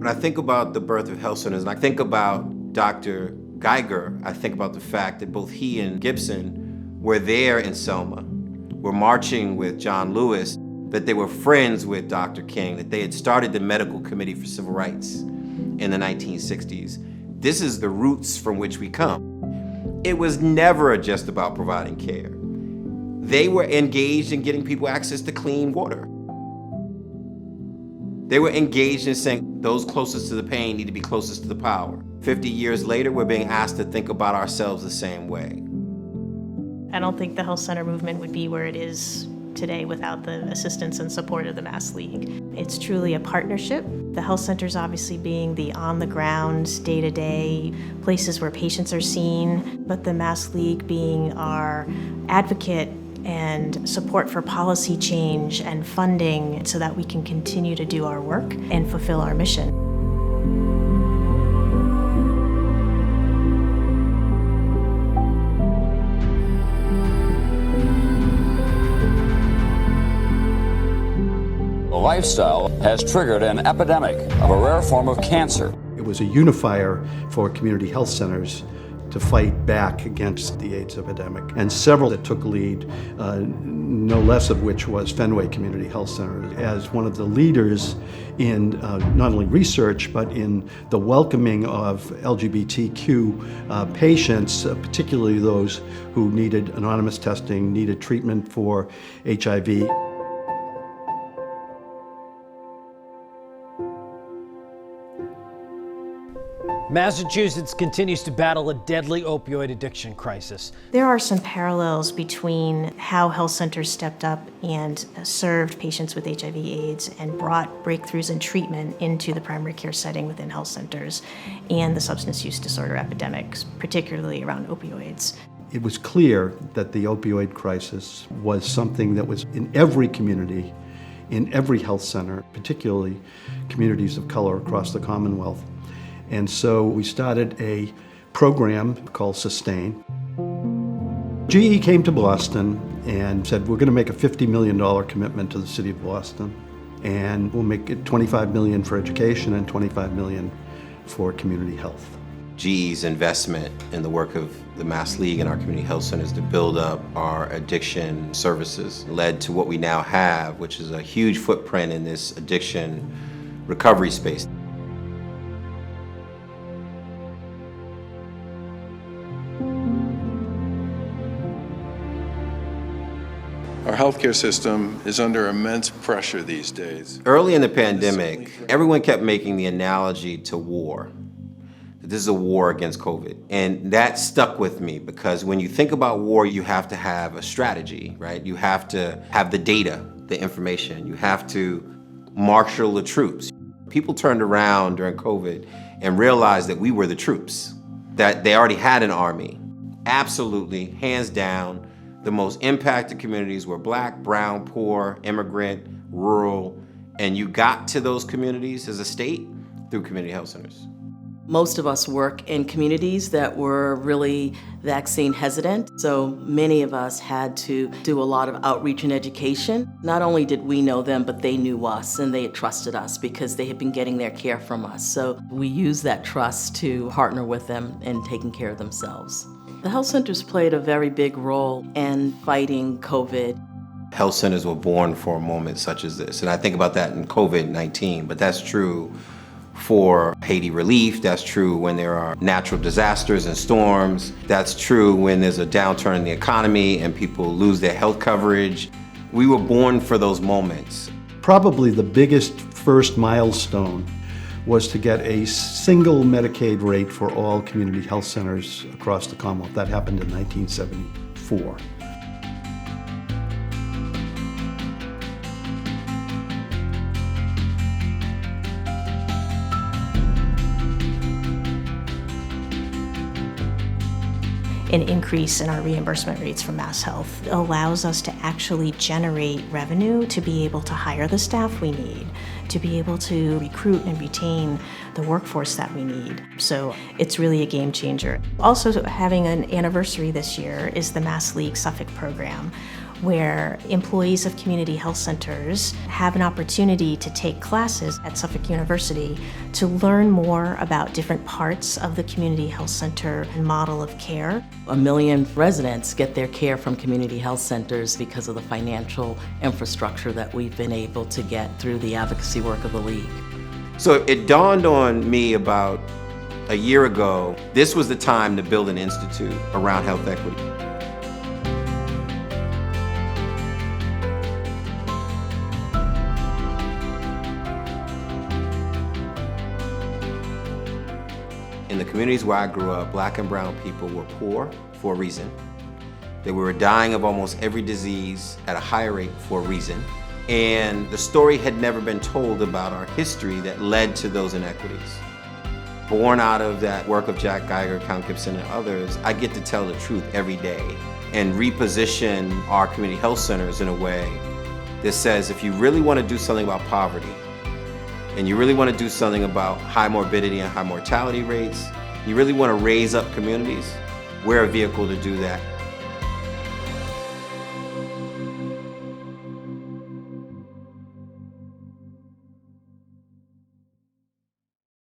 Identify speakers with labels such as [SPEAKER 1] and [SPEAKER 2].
[SPEAKER 1] When I think about the birth of health centers, and I think about Dr. Geiger, I think about the fact that both he and Gibson were there in Selma, were marching with John Lewis, that they were friends with Dr. King, that they had started the Medical Committee for Civil Rights in the 1960s. This is the roots from which we come. It was never just about providing care. They were engaged in getting people access to clean water. They were engaged in saying those closest to the pain need to be closest to the power. 50 years later, we're being asked to think about ourselves the same way.
[SPEAKER 2] I don't think the health center movement would be where it is today without the assistance and support of the Mass League. It's truly a partnership. The health centers obviously being the on-the-ground, day-to-day places where patients are seen, but the Mass League being our advocate and support for policy change and funding so that we can continue to do our work and fulfill our mission.
[SPEAKER 3] The lifestyle has triggered an epidemic of a rare form of cancer.
[SPEAKER 4] It was a unifier for community health centers to fight back against the AIDS epidemic, and several that took lead, no less of which was Fenway Community Health Center, as one of the leaders in not only research, but in the welcoming of LGBTQ patients, particularly those who needed anonymous testing, needed treatment for HIV.
[SPEAKER 5] Massachusetts continues to battle a deadly opioid addiction crisis.
[SPEAKER 2] There are some parallels between how health centers stepped up and served patients with HIV/AIDS and brought breakthroughs in treatment into the primary care setting within health centers and the substance use disorder epidemics, particularly around opioids.
[SPEAKER 4] It was clear that the opioid crisis was something that was in every community, in every health center, particularly communities of color across the Commonwealth. And so we started a program called Sustain. GE came to Boston and said, we're going to make a $50 million commitment to the city of Boston, and we'll make it $25 million for education and $25 million for community health.
[SPEAKER 1] GE's investment in the work of the Mass League and our community health centers to build up our addiction services led to what we now have, which is a huge footprint in this addiction recovery space.
[SPEAKER 6] Our healthcare system is under immense pressure these days.
[SPEAKER 1] Early in the pandemic, everyone kept making the analogy to war. This is a war against COVID. And that stuck with me because when you think about war, you have to have a strategy, right? You have to have the data, the information. You have to marshal the troops. People turned around during COVID and realized that we were the troops, that they already had an army. Absolutely, hands down, the most impacted communities were Black, brown, poor, immigrant, rural, and you got to those communities as a state through community health centers.
[SPEAKER 7] Most of us work in communities that were really vaccine hesitant, so many of us had to do a lot of outreach and education. Not only did we know them, but they knew us and they had trusted us because they had been getting their care from us. So we used that trust to partner with them in taking care of themselves. The health centers played a very big role in fighting COVID.
[SPEAKER 1] Health centers were born for a moment such as this, and I think about that in COVID-19, but that's true for Haiti relief, that's true when there are natural disasters and storms, that's true when there's a downturn in the economy and people lose their health coverage. We were born for those moments.
[SPEAKER 4] Probably the biggest first milestone was to get a single Medicaid rate for all community health centers across the Commonwealth. That happened in 1974.
[SPEAKER 2] An increase in our reimbursement rates from MassHealth allows us to actually generate revenue to be able to hire the staff we need, to be able to recruit and retain the workforce that we need. So it's really a game changer. Also having an anniversary this year is the Mass League Suffolk program, where employees of community health centers have an opportunity to take classes at Suffolk University to learn more about different parts of the community health center model of care.
[SPEAKER 7] 1 million residents get their care from community health centers because of the financial infrastructure that we've been able to get through the advocacy work of the League.
[SPEAKER 1] So it dawned on me about a year ago, this was the time to build an institute around health equity. In the communities where I grew up, black and brown people were poor for a reason. They were dying of almost every disease at a higher rate for a reason. And the story had never been told about our history that led to those inequities. Born out of that work of Jack Geiger, Count Gibson, and others, I get to tell the truth every day and reposition our community health centers in a way that says if you really want to do something about poverty, and you really want to do something about high morbidity and high mortality rates, you really want to raise up communities, we're a vehicle to do that.